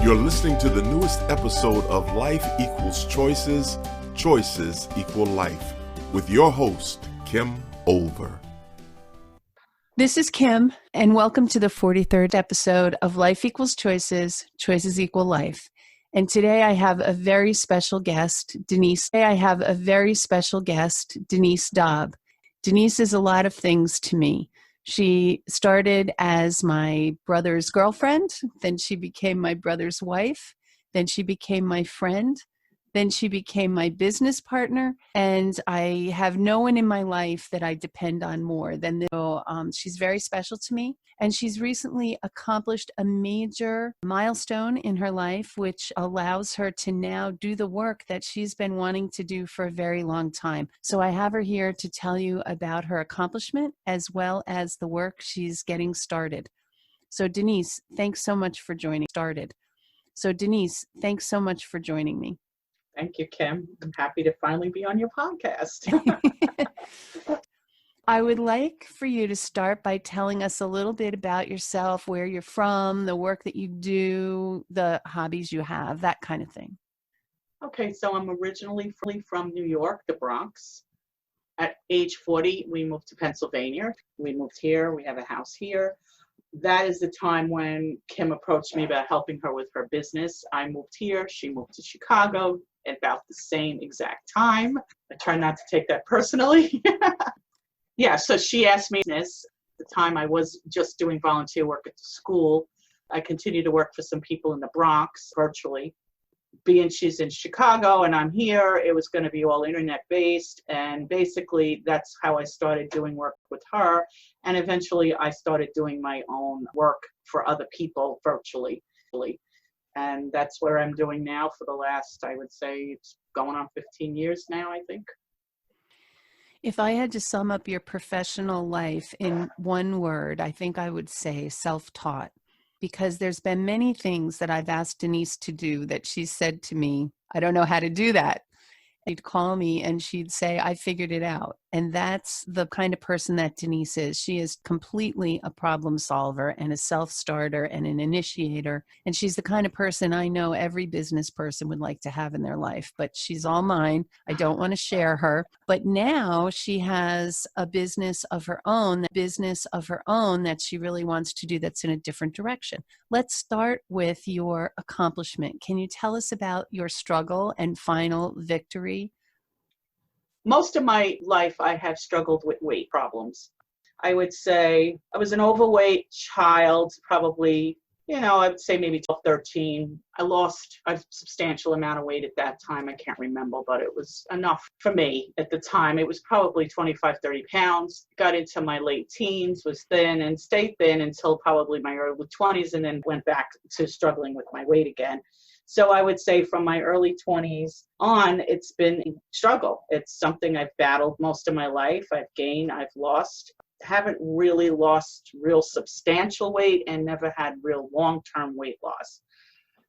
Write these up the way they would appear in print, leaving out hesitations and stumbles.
You're listening to the newest episode of Life Equals Choices, Choices Equal Life, with your host, Kim Over. This is Kim, and welcome to the 43rd episode of Life Equals Choices, Choices Equal Life. And today I have a very special guest, Denise. Denise Daub. Denise is a lot of things to me. She started as my brother's girlfriend, then she became my brother's wife, then she became my friend, then she became my business partner, and I have no one in my life that I depend on more than this. So, she's very special to me, and she's recently accomplished a major milestone in her life, which allows her to now do the work that she's been wanting to do for a very long time. So I have her here to tell you about her accomplishment as well as the work she's getting started. So Denise, thanks so much for joining me. Thank you, Kim. I'm happy to finally be on your podcast. I would like for you to start by telling us a little bit about yourself, where you're from, the work that you do, the hobbies you have, that kind of thing. Okay, so I'm originally from New York, the Bronx. At age 40, we moved to Pennsylvania. We moved here. We have a house here. That is the time when Kim approached me about helping her with her business. I moved here. She moved to Chicago at about the same exact time. I try not to take that personally. Yeah, so she asked me this. At the time I was just doing volunteer work at the school. I continued to work for some people in the Bronx virtually. Being she's in Chicago and I'm here, it was going to be all internet based. And basically that's how I started doing work with her. And eventually I started doing my own work for other people virtually. And that's where I'm doing now for the last, I would say it's going on 15 years now, I think. If I had to sum up your professional life in one word, I think I would say self-taught, because there's been many things that I've asked Denise to do that she said to me, I don't know how to do that. She'd call me and she'd say, I figured it out. And that's the kind of person that Denise is. She is completely a problem solver and a self-starter and an initiator. And she's the kind of person I know every business person would like to have in their life, but she's all mine. I don't want to share her. But now she has a business of her own that she really wants to do that's in a different direction. Let's start with your accomplishment. Can you tell us about your struggle and final victory? Most of my life, I have struggled with weight problems. I would say I was an overweight child, probably, I'd say maybe 12, 13. I lost a substantial amount of weight at that time. I can't remember, but it was enough for me at the time. It was probably 25, 30 pounds. Got into my late teens, was thin and stayed thin until probably my early 20s, and then went back to struggling with my weight again. So I would say from my early 20s on, it's been a struggle. It's something I've battled most of my life. I've gained, I've lost. Haven't really lost real substantial weight and never had real long-term weight loss.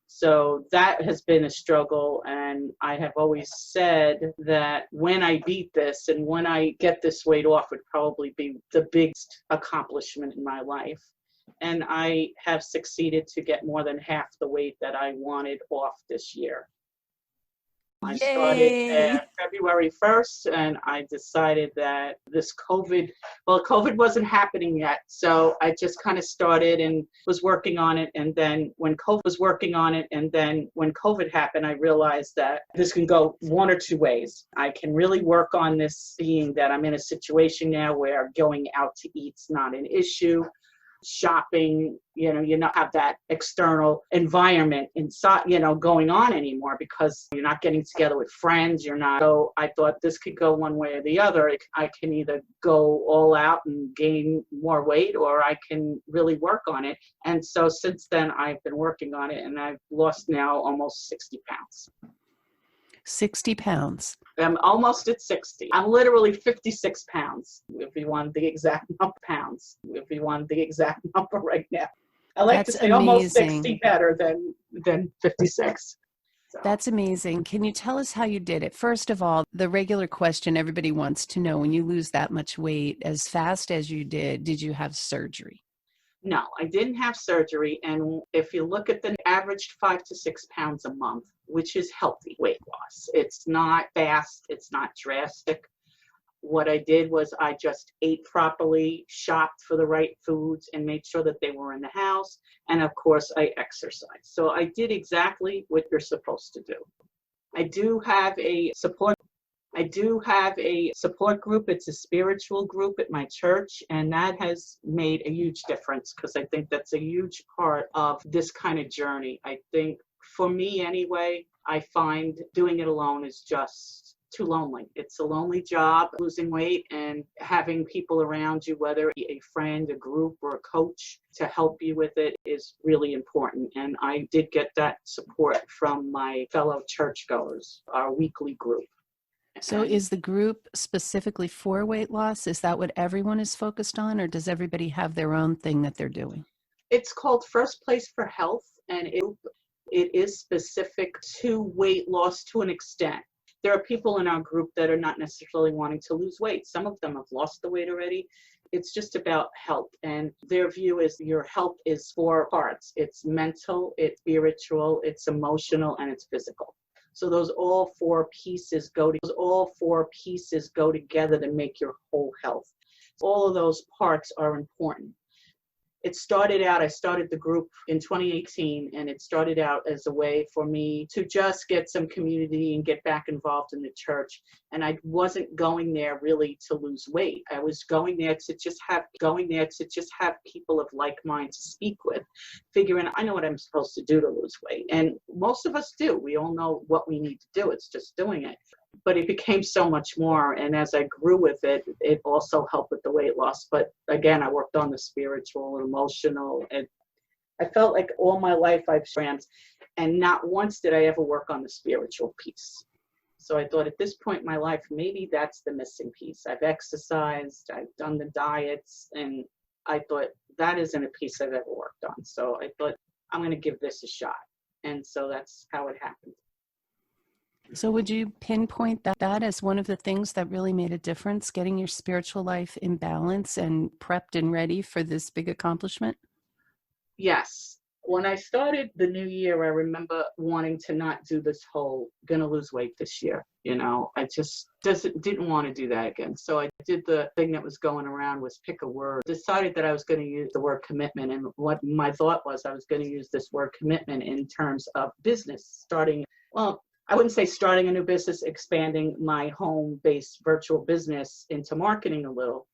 So that has been a struggle. And I have always said that when I beat this and when I get this weight off would probably be the biggest accomplishment in my life. And I have succeeded to get more than half the weight that I wanted off this year. I started February 1st, and I decided that this COVID wasn't happening yet. So I just kind of started and was working on it. And then when COVID happened, I realized that this can go one or two ways. I can really work on this, being that I'm in a situation now where going out to eat's not an issue. Shopping, you not have that external environment inside, going on anymore, because you're not getting together with friends. So I thought this could go one way or the other. I can either go all out and gain more weight, or I can really work on it. And so since then I've been working on it, and I've lost now almost 60 pounds. 60 pounds. I'm almost at 60. I'm literally 56 pounds, if you want the exact number right now. I like to say amazing. Almost 60 better than 56. So. That's amazing. Can you tell us how you did it? First of all, the regular question everybody wants to know, when you lose that much weight as fast as you did you have surgery? No, I didn't have surgery. And if you look at the average 5 to 6 pounds a month, which is healthy weight loss, it's not fast, it's not drastic. What I did was I just ate properly, shopped for the right foods, and made sure that they were in the house. And of course, I exercised. So I did exactly what you're supposed to do. I do have a support group. It's a spiritual group at my church, and that has made a huge difference because I think that's a huge part of this kind of journey. I think for me anyway, I find doing it alone is just too lonely. It's a lonely job, losing weight, and having people around you, whether a friend, a group, or a coach to help you with it is really important. And I did get that support from my fellow churchgoers, our weekly group. So is the group specifically for weight loss? Is that what everyone is focused on, or does everybody have their own thing that they're doing? It's called First Place for Health, and it is specific to weight loss to an extent. There are people in our group that are not necessarily wanting to lose weight. Some of them have lost the weight already. It's just about health, and their view is your health is 4 parts. It's mental, it's spiritual, it's emotional, and it's physical. So those all four pieces go together to make your whole health. All of those parts are important. I started the group in 2018, and it started out as a way for me to just get some community and get back involved in the church. And I wasn't going there really to lose weight. I was going there to just have people of like mind to speak with, figuring I know what I'm supposed to do to lose weight. And most of us do. We all know what we need to do. It's just doing it. But it became so much more. And as I grew with it, it also helped with the weight loss. But again, I worked on the spiritual and emotional. And I felt like all my life I've trans, and not once did I ever work on the spiritual piece. So I thought at this point in my life, maybe that's the missing piece. I've exercised, I've done the diets, and I thought that isn't a piece I've ever worked on. So I thought I'm going to give this a shot. And so that's how it happened. So would you pinpoint that as one of the things that really made a difference, getting your spiritual life in balance and prepped and ready for this big accomplishment? Yes. When I started the new year, I remember wanting to not do this whole gonna lose weight this year. I just didn't want to do that again. So I did the thing that was going around was pick a word. Decided that I was going to use the word commitment. And what my thought was I was going to use this word commitment in terms of business, I wouldn't say starting a new business, expanding my home-based virtual business into marketing a little.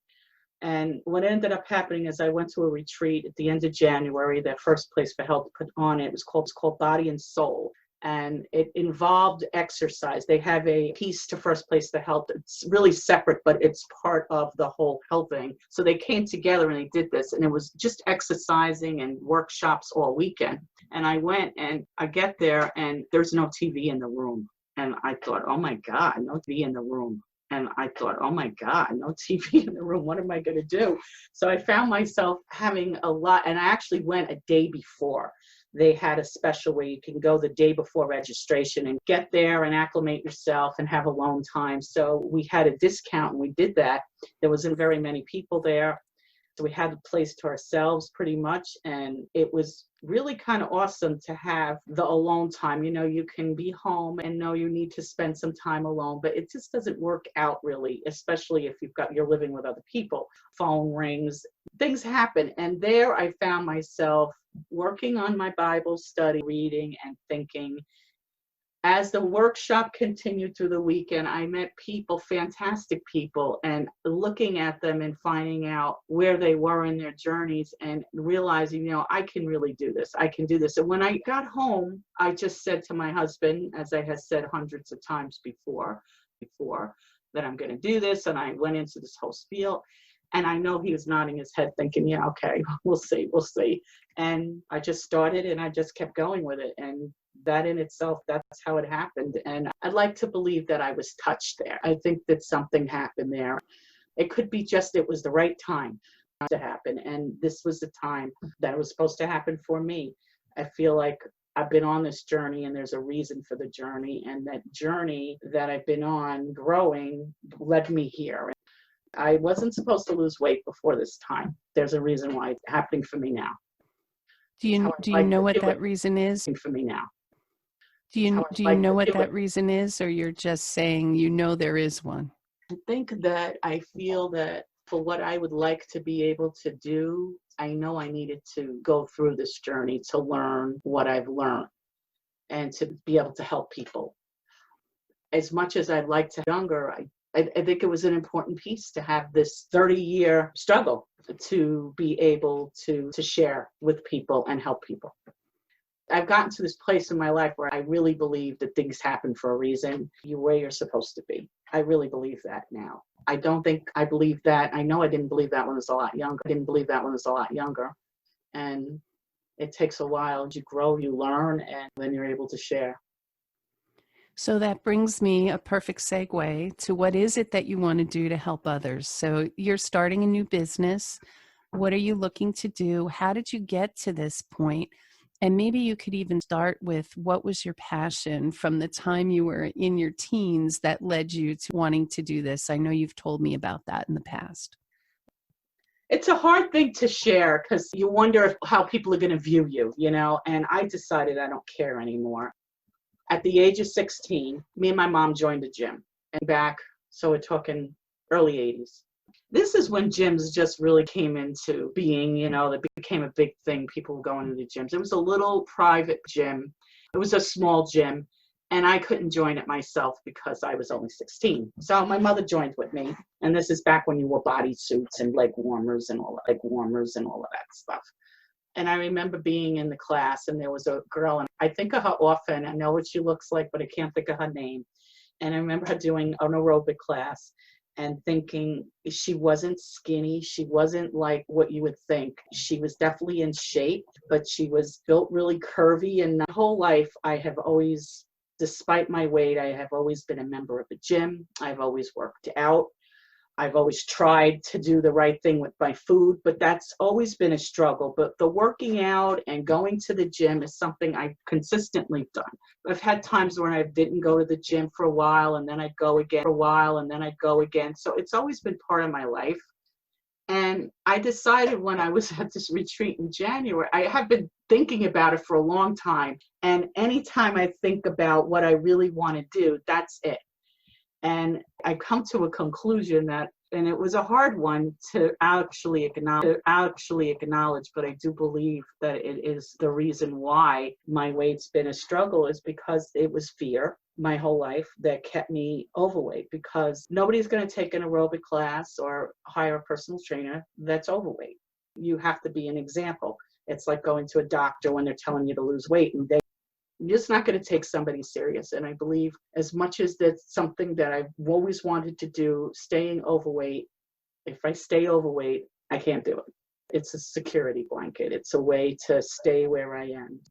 And what ended up happening is I went to a retreat at the end of January that First Place for Health put on. It was called Body and Soul. And it involved exercise. They have a piece to First Place for Health. It's really separate, but it's part of the whole health thing. So they came together and they did this. And it was just exercising and workshops all weekend. And I went and I get there and there's no TV in the room. And I thought, oh my God, no TV in the room. And I thought, oh my God, no TV in the room. What am I going to do? So I found myself having a lot. And I actually went a day before. They had a special where you can go the day before registration and get there and acclimate yourself and have alone time. So we had a discount and we did that. There wasn't very many people there. So we had the place to ourselves pretty much. And it was really kind of awesome to have the alone time. You can be home and know you need to spend some time alone, but it just doesn't work out really, especially if you're living with other people. Phone rings, things happen. And there I found myself working on my Bible study, reading and thinking. As the workshop continued through the weekend, I met people, fantastic people, and looking at them and finding out where they were in their journeys and realizing, I can really do this. I can do this. And when I got home, I just said to my husband, as I had said hundreds of times before, that I'm going to do this. And I went into this whole spiel. And I know he was nodding his head thinking, yeah, okay, we'll see. And I just started and I just kept going with it. And that in itself, that's how it happened. And I'd like to believe that I was touched there. I think that something happened there. It could be just it was the right time to happen. And this was the time that it was supposed to happen for me. I feel like I've been on this journey and there's a reason for the journey. And that journey that I've been on growing led me here. I wasn't supposed to lose weight before this time. There's a reason why it's happening for me now. Do you know what that reason is? For me now. Do you know what that reason is, or you're just saying there is one? I think that I feel that for what I would like to be able to do, I know I needed to go through this journey to learn what I've learned and to be able to help people. As much as I'd like to be younger, I think it was an important piece to have this 30-year struggle to be able to share with people and help people. I've gotten to this place in my life where I really believe that things happen for a reason. You're where you're supposed to be. I really believe that now. I don't think I believe that. I know I didn't believe that when I was a lot younger. And it takes a while. As you grow, you learn, and then you're able to share. So that brings me a perfect segue to what is it that you want to do to help others? So you're starting a new business. What are you looking to do? How did you get to this point? And maybe you could even start with, what was your passion from the time you were in your teens that led you to wanting to do this? I know you've told me about that in the past. It's a hard thing to share because you wonder how people are going to view you, and I decided I don't care anymore. At the age of 16, me and my mom joined a gym, so we're talking early 80s. This is when gyms just really came into being, that became a big thing. People were going to the gyms. It was a little private gym. It was a small gym, and I couldn't join it myself because I was only 16. So my mother joined with me, and this is back when you wore bodysuits and leg warmers and all of that stuff. And I remember being in the class, and there was a girl, and I think of her often. I know what she looks like, but I can't think of her name. And I remember her doing an aerobic class and thinking she wasn't skinny. She wasn't like what you would think. She was definitely in shape, but she was built really curvy. And my whole life, I have always, despite my weight, I have always been a member of a gym. I've always worked out. I've always tried to do the right thing with my food, but that's always been a struggle. But the working out and going to the gym is something I've consistently done. I've had times when I didn't go to the gym for a while, and then I'd go again for a while, and then I'd go again. So it's always been part of my life. And I decided when I was at this retreat in January, I have been thinking about it for a long time. And anytime I think about what I really want to do, that's it. And I come to a conclusion that, and it was a hard one to actually acknowledge, but I do believe that it is the reason why my weight's been a struggle, is because it was fear my whole life that kept me overweight, because nobody's going to take an aerobic class or hire a personal trainer that's overweight. You have to be an example. It's like going to a doctor when they're telling you to lose weight, and you're just not going to take somebody serious. And I believe, as much as that's something that I've always wanted to do, staying overweight, if I stay overweight, I can't do it. It's a security blanket. It's a way to stay where I am.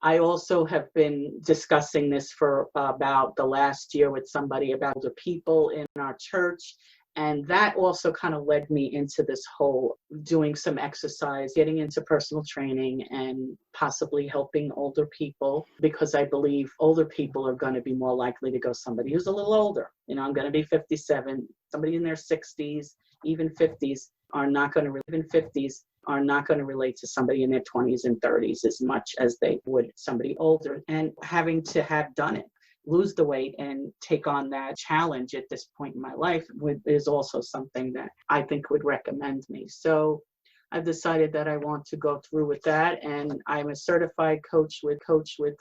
I also have been discussing this for about the last year with somebody about the people in our church. And that also kind of led me into this whole doing some exercise, getting into personal training, and possibly helping older people, because I believe older people are going to be more likely to go somebody who's a little older. I'm going to be 57. Somebody in their 60s, even 50s, are not going to relate to somebody in their 20s and 30s as much as they would somebody older. And having to have done it, lose the weight and take on that challenge at this point in my life is also something that I think would recommend me. So I've decided that I want to go through with that, and I'm a certified coach with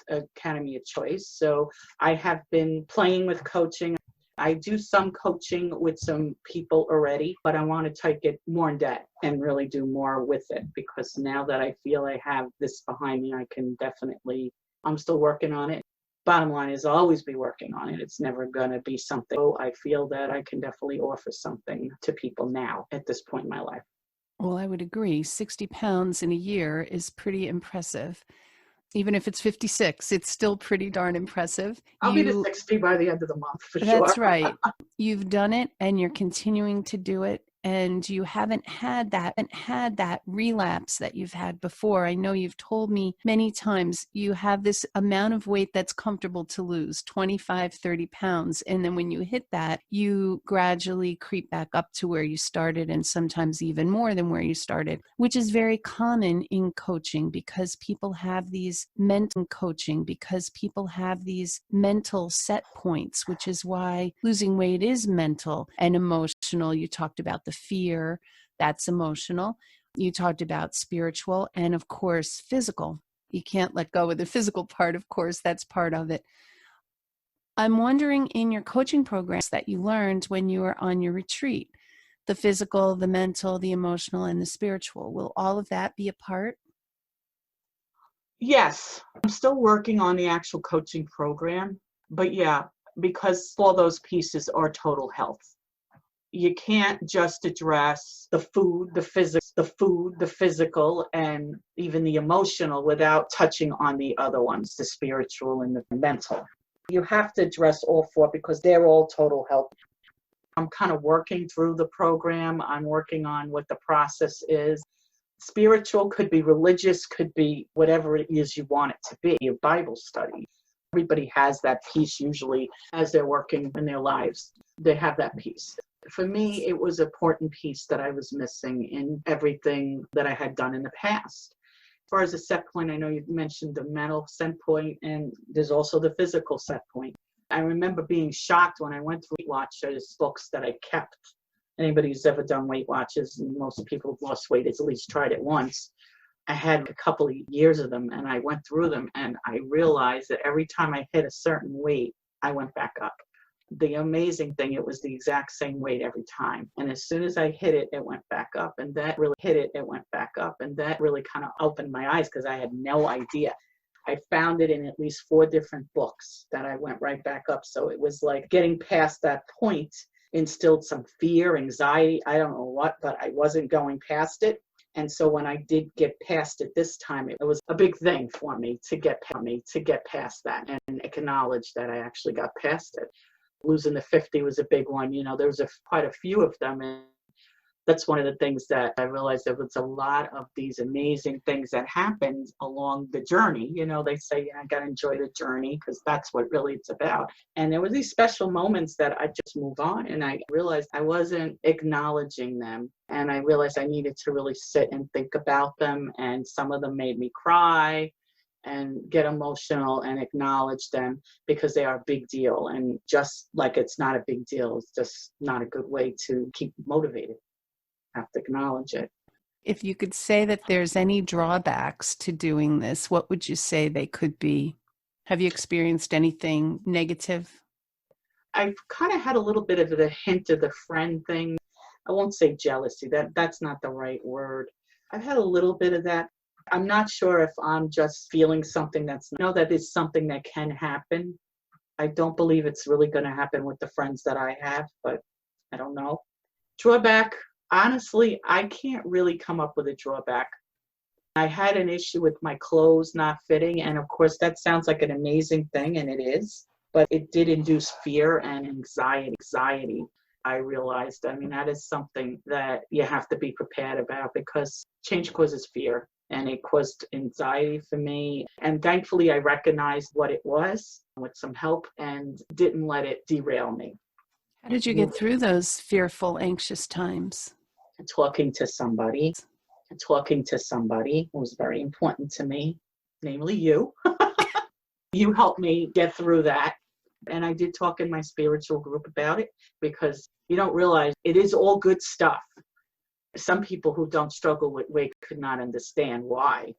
Academy of Choice. So I have been playing with coaching. I do some coaching with some people already, but I want to take it more in depth and really do more with it, because now that I feel I have this behind me, I'm still working on it. Bottom line is, I'll always be working on it. It's never going to be something. So I feel that I can definitely offer something to people now at this point in my life. Well, I would agree. 60 pounds in a year is pretty impressive. Even if it's 56, it's still pretty darn impressive. I'll be to 60 by the end of the month, for sure. That's right. You've done it, and you're continuing to do it. and you haven't had that relapse that you've had before. I know you've told me many times you have this amount of weight that's comfortable to lose, 25, 30 pounds. And then when you hit that, you gradually creep back up to where you started, and sometimes even more than where you started, which is very common in coaching because people have these mental set points, which is why losing weight is mental and emotional. You talked about the fear, that's emotional. You talked about spiritual and, of course, physical. You can't let go of the physical part, of course, that's part of it. I'm wondering, in your coaching programs that you learned when you were on your retreat, the physical, the mental, the emotional, and the spiritual, will all of that be a part? Yes, I'm still working on the actual coaching program, but yeah, because all those pieces are total health. You can't just address the food, the physical, and even the emotional without touching on the other ones, the spiritual and the mental. You have to address all four because they're all total health. I'm kind of working through the program. I'm working on what the process is. Spiritual could be religious, could be whatever it is you want it to be, a Bible study. Everybody has that piece usually as they're working in their lives. They have that piece. For me, it was an important piece that I was missing in everything that I had done in the past. As far as the set point, I know you mentioned the mental set point, and there's also the physical set point. I remember being shocked when I went through Weight Watchers books that I kept. Anybody who's ever done Weight Watchers, and most people who've lost weight has at least tried it once. I had a couple of years of them, and I went through them, and I realized that every time I hit a certain weight, I went back up. The amazing thing, it was the exact same weight every time. And as soon as I hit it, it went back up. And that really kind of opened my eyes because I had no idea. I found it in at least 4 different books that I went right back up. So it was like getting past that point instilled some fear, anxiety, I don't know what, but I wasn't going past it. And so when I did get past it this time, it was a big thing for me to get past that and acknowledge that I actually got past it. Losing the 50 was a big one. You know, there was quite a few of them. And that's one of the things that I realized there was a lot of these amazing things that happened along the journey. You know, they say, I got to enjoy the journey because that's what really it's about. And there were these special moments that I just move on, and I realized I wasn't acknowledging them. And I realized I needed to really sit and think about them. And some of them made me cry and get emotional and acknowledge them because they are a big deal. And just like it's not a big deal, it's just not a good way to keep motivated. Have to acknowledge it. If you could say that there's any drawbacks to doing this, what would you say they could be? Have you experienced anything negative? I've kind of had a little bit of the hint of the friend thing. I won't say jealousy. That's not the right word. I've had a little bit of that. I'm not sure if I'm just feeling something that is something that can happen. I don't believe it's really going to happen with the friends that I have, but I don't know. Drawback, honestly, I can't really come up with a drawback. I had an issue with my clothes not fitting, and of course that sounds like an amazing thing, and it is, but it did induce fear and anxiety. I realized, that is something that you have to be prepared about because change causes fear. And it caused anxiety for me. And thankfully, I recognized what it was with some help and didn't let it derail me. How did you get through those fearful, anxious times? Talking to somebody was very important to me, namely you. You helped me get through that. And I did talk in my spiritual group about it because you don't realize it is all good stuff. Some people who don't struggle with weight could not understand why.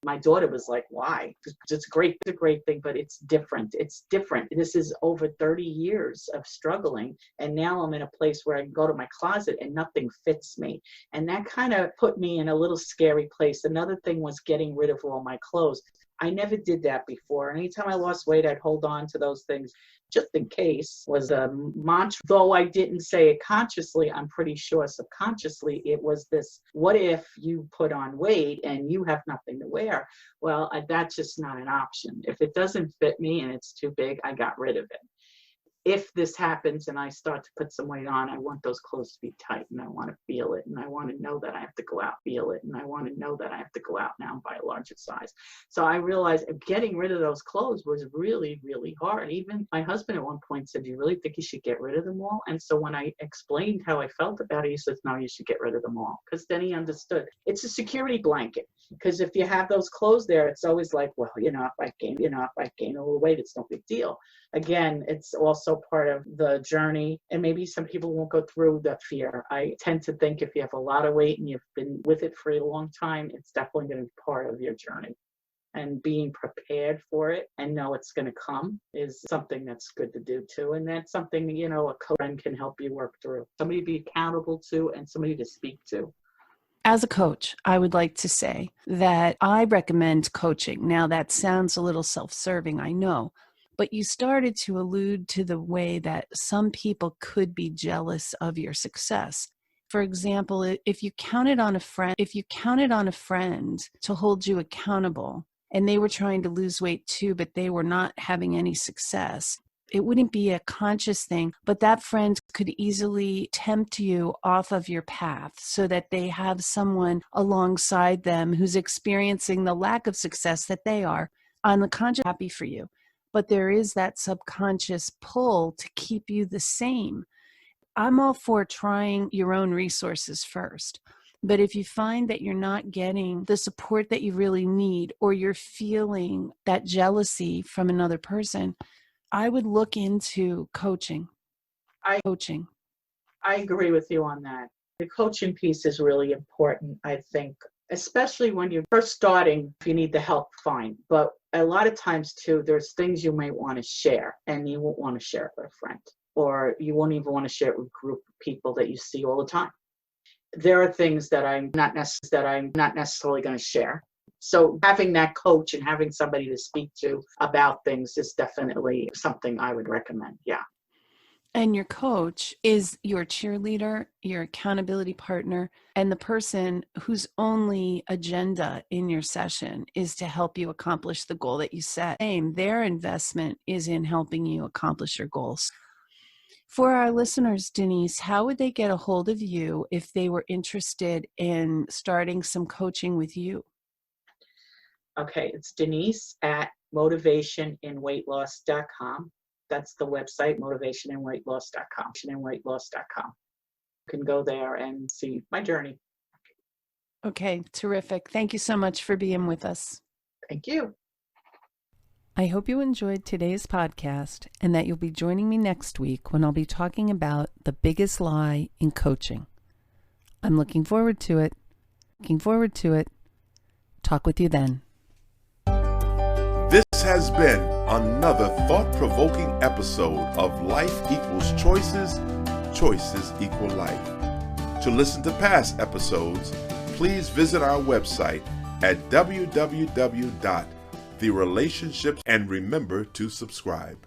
My daughter was like, why? It's a great thing, but it's different. It's different. This is over 30 years of struggling. And now I'm in a place where I can go to my closet and nothing fits me. And that kind of put me in a little scary place. Another thing was getting rid of all my clothes. I never did that before. Anytime I lost weight, I'd hold on to those things just in case was a mantra. Though I didn't say it consciously, I'm pretty sure subconsciously it was this, what if you put on weight and you have nothing to wear? Well, that's just not an option. If it doesn't fit me and it's too big, I got rid of it. if this happens and I start to put some weight on, I want those clothes to be tight and I want to feel it. And I want to know that I have to go out, feel it. And I want to know that I have to go out now and buy a larger size. So I realized getting rid of those clothes was really, really hard. Even my husband at one point said, do you really think you should get rid of them all? And so when I explained how I felt about it, he says, no, you should get rid of them all. Because then he understood. It's a security blanket. Because if you have those clothes there, it's always like, well, if I gain a little weight, it's no big deal. Again, it's also part of the journey, and maybe some people won't go through the fear. I tend to think if you have a lot of weight and you've been with it for a long time, it's definitely going to be part of your journey. And being prepared for it and know it's going to come is something that's good to do too. And that's something, a coach can help you work through. Somebody to be accountable to and somebody to speak to. As a coach, I would like to say that I recommend coaching. Now, that sounds a little self-serving, I know, but you started to allude to the way that some people could be jealous of your success. For example, if you counted on a friend to hold you accountable and they were trying to lose weight too, but they were not having any success, it wouldn't be a conscious thing, but that friend could easily tempt you off of your path so that they have someone alongside them who's experiencing the lack of success that they are. On the conscious, happy for you, but there is that subconscious pull to keep you the same. I'm all for trying your own resources first. But if you find that you're not getting the support that you really need, or you're feeling that jealousy from another person, I would look into coaching. I agree with you on that. The coaching piece is really important, I think, especially when you're first starting, if you need the help, fine. But a lot of times too, there's things you might want to share and you won't want to share it with a friend, or you won't even want to share it with a group of people that you see all the time. There are things that I'm not necessarily going to share. So having that coach and having somebody to speak to about things is definitely something I would recommend. Yeah. And your coach is your cheerleader, your accountability partner, and the person whose only agenda in your session is to help you accomplish the goal that you set. Their investment is in helping you accomplish your goals. For our listeners, Denise, how would they get a hold of you if they were interested in starting some coaching with you? Okay, it's Denise at motivationinweightloss.com. That's the website, motivationinweightloss.com. You can go there and see my journey. Okay, terrific. Thank you so much for being with us. Thank you. I hope you enjoyed today's podcast and that you'll be joining me next week when I'll be talking about the biggest lie in coaching. I'm looking forward to it. Talk with you then. This has been another thought-provoking episode of Life Equals Choices, Choices Equal Life. To listen to past episodes, please visit our website at www.therelationships and remember to subscribe.